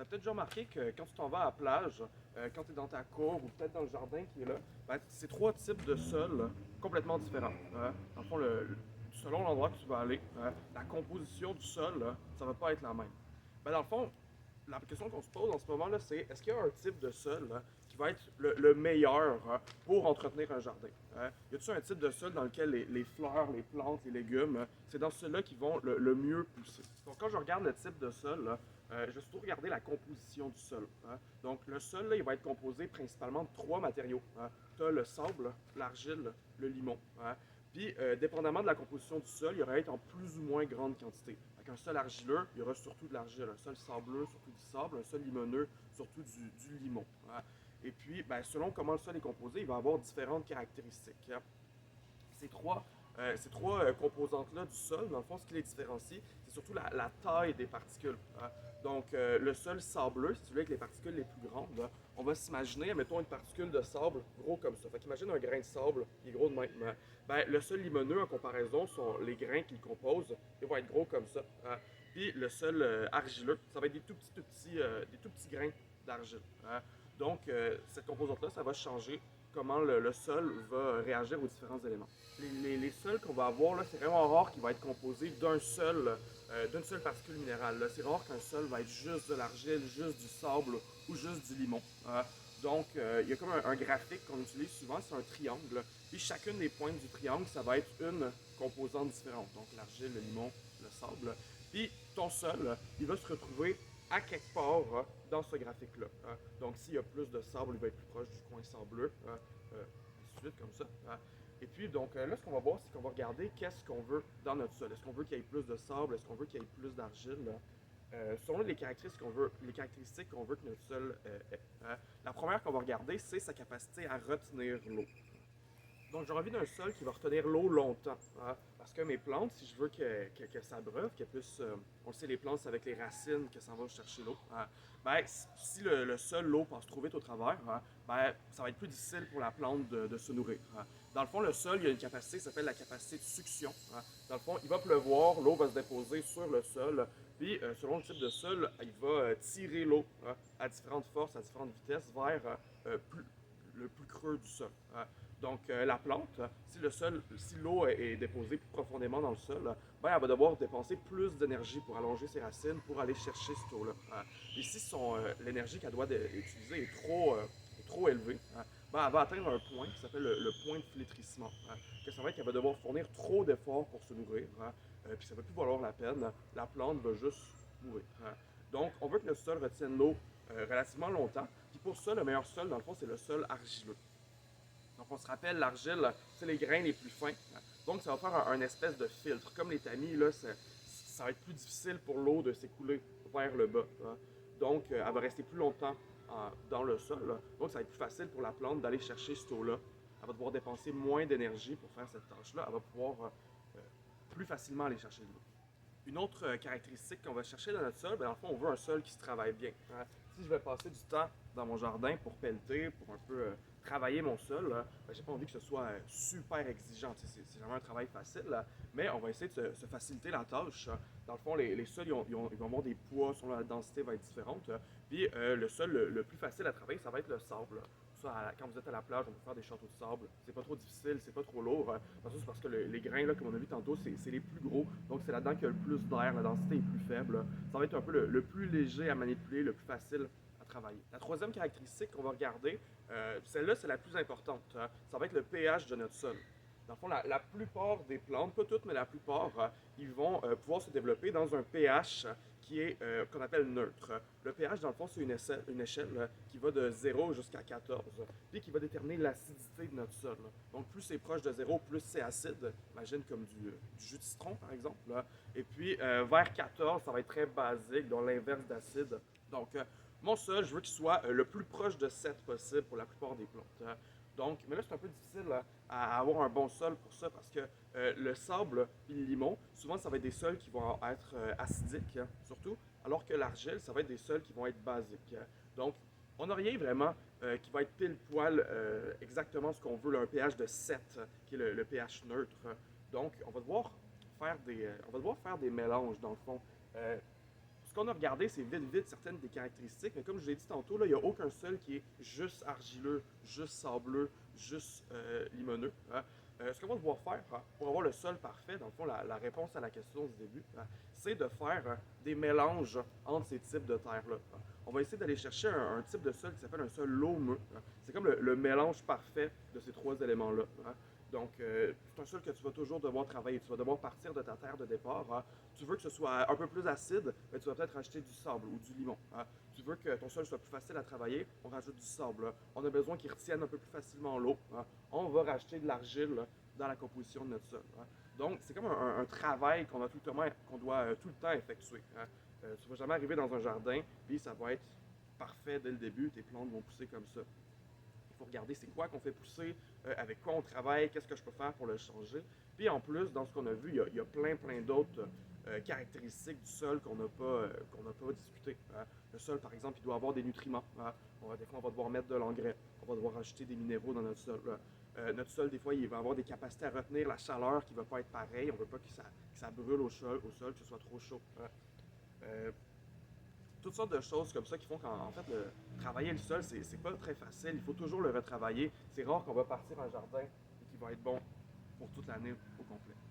as peut-être déjà remarqué que quand tu t'en vas à la plage, quand tu es dans ta cour ou peut-être dans le jardin qui est là, ben, c'est trois types de sol complètement différents. Dans le fond, selon l'endroit que tu vas aller, la composition du sol, ça va pas être la même. Ben, dans le fond, la question qu'on se pose en ce moment-là, c'est est-ce qu'il y a un type de sol qui va être le meilleur pour entretenir un jardin? Y a-t-il un type de sol dans lequel les fleurs, les plantes, les légumes, c'est dans ceux-là qui vont le mieux pousser? Donc, quand je regarde le type de sol, je vais surtout regarder la composition du sol. Donc, le sol, là, il va être composé principalement de trois matériaux. Tu as le sable, l'argile, le limon. Puis, dépendamment de la composition du sol, il y aurait être en plus ou moins grande quantité. Avec un sol argileux, il y aura surtout de l'argile. Un sol sableux, surtout du sable. Un sol limoneux, surtout du limon. Et puis, ben, selon comment le sol est composé, il va avoir différentes caractéristiques. Ces trois composantes-là du sol, dans le fond, ce qui les différencie, c'est surtout la taille des particules. Donc, le sol sableux, c'est celui avec les particules les plus grandes. On va s'imaginer, mettons, une particule de sable gros comme ça. Fait qu'imagine un grain de sable qui est gros de même. Ben, le sol limoneux, en comparaison, sont les grains qui le composent, ils vont être gros comme ça. Puis le sol argileux, ça va être des tout petits grains d'argile. Donc, cette composante-là, ça va changer comment le sol va réagir aux différents éléments. Les sols qu'on va avoir, là, c'est vraiment rare qu'il va être composé d'une seule particule minérale. C'est rare qu'un sol va être juste de l'argile, juste du sable ou juste du limon. Donc, il y a comme un graphique qu'on utilise souvent, c'est un triangle. Puis chacune des pointes du triangle, ça va être une composante différente. Donc, l'argile, le limon, le sable. Puis ton sol, il va se retrouver à quelque part dans ce graphique-là. Donc, s'il y a plus de sable, il va être plus proche du coin sableux, ainsi de suite, comme ça. Et puis, donc, là, ce qu'on va voir, c'est qu'on va regarder qu'est-ce qu'on veut dans notre sol. Est-ce qu'on veut qu'il y ait plus de sable? Est-ce qu'on veut qu'il y ait plus d'argile? Selon les caractéristiques qu'on veut que notre sol ait. La première qu'on va regarder, c'est sa capacité à retenir l'eau. Donc, j'ai envie d'un sol qui va retenir l'eau longtemps. Parce que mes plantes, si je veux que ça breuve, qu'elles puissent. On le sait, les plantes, c'est avec les racines que ça va chercher l'eau. Ben, si le sol, l'eau passe trop vite au travers, ben, ça va être plus difficile pour la plante de se nourrir. Dans le fond, le sol, il y a une capacité qui s'appelle la capacité de succion. Dans le fond, il va pleuvoir, l'eau va se déposer sur le sol, puis selon le type de sol, il va tirer l'eau à différentes forces, à différentes vitesses vers le plus creux du sol. Donc, la plante, si l'eau est déposée plus profondément dans le sol, ben, elle va devoir dépenser plus d'énergie pour allonger ses racines, pour aller chercher cette eau-là. Et si l'énergie qu'elle doit utiliser est trop élevée, ben, elle va atteindre un point qui s'appelle le point de flétrissement. Que ça va être qu'elle va devoir fournir trop d'efforts pour se nourrir, puis ça ne va plus valoir la peine. La plante va juste mourir. Donc, on veut que le sol retienne l'eau relativement longtemps. Puis pour ça, le meilleur sol, dans le fond, c'est le sol argileux. Donc, on se rappelle, l'argile, c'est les grains les plus fins. Donc, ça va faire un espèce de filtre. Comme les tamis, là, ça va être plus difficile pour l'eau de s'écouler vers le bas. Donc, elle va rester plus longtemps dans le sol. Donc, ça va être plus facile pour la plante d'aller chercher cette eau-là. Elle va devoir dépenser moins d'énergie pour faire cette tâche-là. Elle va pouvoir plus facilement aller chercher de l'eau. Une autre caractéristique qu'on va chercher dans notre sol, ben, dans le fond, on veut un sol qui se travaille bien. Si je vais passer du temps dans mon jardin pour pelleter, pour un peu travailler mon sol, ben, j'ai pas envie que ce soit super exigeant. C'est jamais un travail facile, mais on va essayer de se faciliter la tâche. Dans le fond, les sols, ils vont avoir des poids, selon la densité va être différente. Puis le sol le plus facile à travailler, ça va être le sable. Ça, quand vous êtes à la plage, on peut faire des châteaux de sable. C'est pas trop difficile, c'est pas trop lourd. C'est parce que les grains, là, comme on a vu tantôt, c'est les plus gros. Donc c'est là-dedans qu'il y a le plus d'air, la densité est plus faible. Ça va être un peu le plus léger à manipuler, le plus facile à travailler. La troisième caractéristique qu'on va regarder, celle-là, c'est la plus importante. Ça va être le pH de notre sol. Dans le fond, la plupart des plantes, pas toutes, mais la plupart, ils vont pouvoir se développer dans un pH qui est qu'on appelle neutre. Le pH, dans le fond, c'est une échelle qui va de 0 jusqu'à 14, puis qui va déterminer l'acidité de notre sol. Donc, plus c'est proche de 0, plus c'est acide. Imagine comme du jus de citron, par exemple. Et puis, vers 14, ça va être très basique, donc l'inverse d'acide. Donc, mon sol, je veux qu'il soit le plus proche de 7 possible pour la plupart des plantes. Donc, mais là, c'est un peu difficile à avoir un bon sol pour ça parce que le sable et le limon, souvent, ça va être des sols qui vont être acidiques, surtout, alors que l'argile, ça va être des sols qui vont être basiques. Donc, on n'a rien vraiment qui va être pile poil exactement ce qu'on veut, là, un pH de 7, qui est le pH neutre. Donc, on va devoir faire des mélanges, dans le fond. ce qu'on a regardé, c'est vite certaines des caractéristiques, mais comme je l'ai dit tantôt, là, il n'y a aucun sol qui est juste argileux, juste sableux, juste limoneux. Hein. Ce qu'on va devoir faire pour avoir le sol parfait, dans le fond, la réponse à la question du début, hein, c'est de faire des mélanges entre ces types de terres-là. Hein. On va essayer d'aller chercher un type de sol qui s'appelle un sol loameux. Hein. C'est comme le mélange parfait de ces trois éléments-là. Hein. Donc, c'est un sol que tu vas toujours devoir travailler. Tu vas devoir partir de ta terre de départ. Hein. Tu veux que ce soit un peu plus acide, mais tu vas peut-être rajouter du sable ou du limon. Hein. Tu veux que ton sol soit plus facile à travailler, on rajoute du sable. Hein. On a besoin qu'il retienne un peu plus facilement l'eau. Hein. On va rajouter de l'argile dans la composition de notre sol. Hein. Donc, c'est comme un travail qu'on doit tout le temps effectuer. Hein. Tu ne vas jamais arriver dans un jardin, puis ça va être parfait dès le début, tes plantes vont pousser comme ça. Il faut regarder c'est quoi qu'on fait pousser, avec quoi on travaille, qu'est-ce que je peux faire pour le changer. Puis en plus, dans ce qu'on a vu, il y a plein d'autres caractéristiques du sol qu'on n'a pas discuté. Le sol, par exemple, il doit avoir des nutriments. Des fois, on va devoir mettre de l'engrais, on va devoir ajouter des minéraux dans notre sol. Notre sol, des fois, il va avoir des capacités à retenir la chaleur qui ne va pas être pareille. On ne veut pas que ça brûle au sol, que ce soit trop chaud. Toutes sortes de choses comme ça qui font qu'en fait, travailler le sol, c'est pas très facile. Il faut toujours le retravailler. C'est rare qu'on va partir un jardin et qu'il va être bon pour toute l'année au complet.